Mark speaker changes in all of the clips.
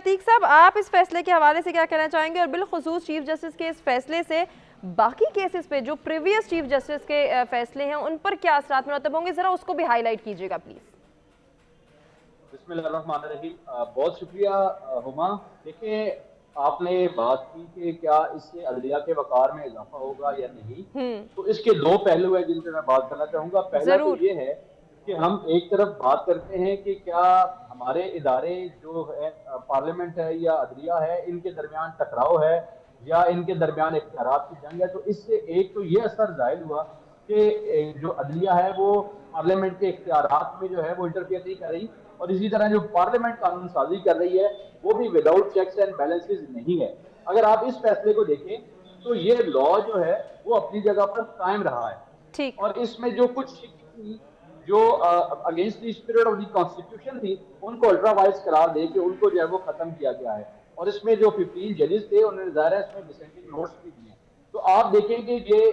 Speaker 1: अतीक साहब, आप इस फैसले के हवाले से क्या कहना चाहेंगे और बिलखुसूस चीफ जस्टिस के इस फैसले से बाकी केसेस पे जो प्रीवियस चीफ जस्टिस के फैसले हैं उन पर क्या असरात मुरतब होंगे, जरा उसको भी हाईलाइट कीजिएगा प्लीज।
Speaker 2: बिस्मिल्लाहिर्रहमानिर्रहीम। बहुत शुक्रिया हुमा। देखिए, आपने बात की कि क्या इससे अदलिया के वक़ार में इजाफा होगा या नहीं। तो इसके दो पहलू हैं जिन पे मैं बात करना चाहूंगा। पहला तो
Speaker 1: जरूर।
Speaker 2: ये है कि हम एक तरफ बात करते हैं कि क्या हमारे इदारे जो है, पार्लियामेंट है या अदलिया है, इनके दरमियान टकराव है या इनके दरमियान इख्तियारात की जंग है। तो इससे एक तो ये असर जाहिर हुआ कि जो अदलिया है वो पार्लियामेंट के इख्तियारात में जो है वो इंटरफियर नहीं कर रही, और इसी तरह जो पार्लियामेंट कानून साजी कर रही है वो भी विदाउट चेक्स एंड बैलेंसेस नहीं है। अगर आप इस फैसले को देखें तो ये लॉ जो है वो अपनी जगह पर कायम रहा है,
Speaker 1: ठीक।
Speaker 2: और इसमें जो कुछ जो against the spirit of the constitution थी उनको अल्ट्रा वाइज करार दे के उनको जो है वो खत्म किया गया है। और इसमें जो 15 जजेस थे उन्होंने ज़ाहिर है इसमें डिसेंटिंग नोट्स भी दिए। तो आप देखेंगे ये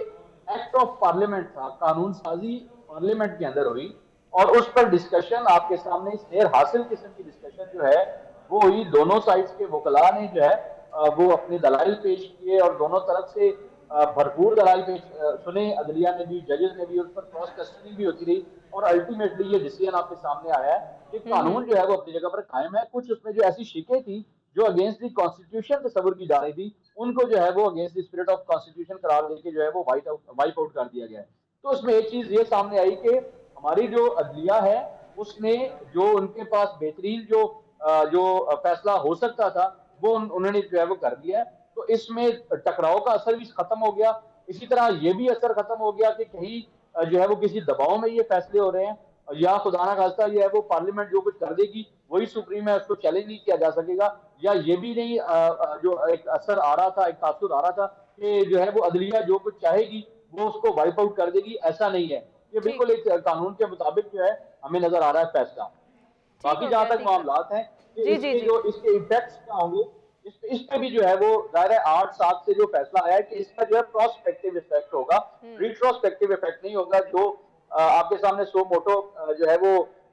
Speaker 2: एक्ट ऑफ पार्लियामेंट था, कानून साजी पार्लियामेंट के अंदर हुई, और उस पर डिस्कशन आपके सामने सेर हासिल किस्म की डिस्कशन जो है वो हुई। दोनों साइड्स के वकला ने जो है वो अपने दलाइल पेश किए और दोनों तरफ से भरपूर दलाइल पेश सुने। अदलिया ने भी, जजेस ने भी, उस पर क्रॉस क्वेश्चनिंग भी होती रही, और अल्टीमेटली ये डिसीजन आपके सामने आया है कि कानून जो है वो अपनी जगह पर कायम है। कुछ उसमें जो ऐसी शिकें थी जो अगेंस्ट द कॉन्स्टिट्यूशन तस्वर की जा रही थी उनको जो है वो against the spirit of constitution करार देके जो है वो वाइप आउट कर दिया गया है। तो उसमें एक चीज ये सामने आई कि हमारी जो अदलिया है उसने जो उनके पास बेहतरीन जो फैसला हो सकता था वो उन्होंने जो है वो कर दिया है। तो इसमें टकराव का असर भी खत्म हो गया। इसी तरह ये भी असर खत्म हो गया कि कहीं जो है वो किसी दबाव में ये फैसले हो रहे हैं, या खुदा ना खास्ता ये है वो पार्लियामेंट जो कुछ कर देगी वही सुप्रीम है, उसको चैलेंज नहीं किया जा सकेगा। या ये भी नहीं जो एक असर आ रहा था, एक तासुर आ रहा था कि जो है वो अदलिया जो कुछ चाहेगी वो उसको वाइप आउट कर देगी, ऐसा नहीं है। ये
Speaker 1: ठीक।
Speaker 2: बिल्कुल एक कानून के मुताबिक जो है हमें नजर आ रहा है फैसला।
Speaker 1: ठीक
Speaker 2: बाकी
Speaker 1: हो
Speaker 2: जहां
Speaker 1: गया
Speaker 2: तक
Speaker 1: अतीक साहब।
Speaker 2: मामलात हैं कि
Speaker 1: जी जी
Speaker 2: इसके
Speaker 1: जी।
Speaker 2: जो इसके इफेक्ट्स क्या होंगे, इस पे भी जो है वो जाहिर है 8-7 से जो फैसला आया है कि इसका जो है प्रोस्पेक्टिव इफेक्ट होगा, रिट्रोस्पेक्टिव इफेक्ट नहीं होगा। जो आपके सामने सो मोटो जो है वो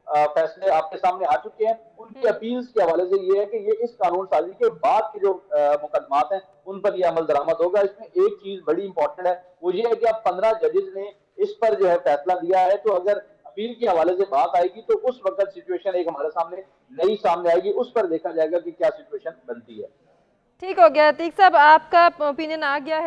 Speaker 2: फैसले आपके सामने आ चुके हैं, उनकी अपील्स के हवाले से ये है कि ये इस कानून साजी के बाद के जो मुकदमात हैं उन पर यह अमल दरामद होगा। इसमें एक चीज बड़ी इंपॉर्टेंट है, वो ये है कि अब 15 जजेस ने इस पर जो है फैसला दिया है। तो अगर अपील के हवाले से बात आएगी तो उस वक्त सिचुएशन एक हमारे सामने नई सामने आएगी, उस पर देखा जाएगा कि क्या सिचुएशन बनती है।
Speaker 1: ठीक हो गया अतीक साहब, आपका ओपिनियन आ गया है।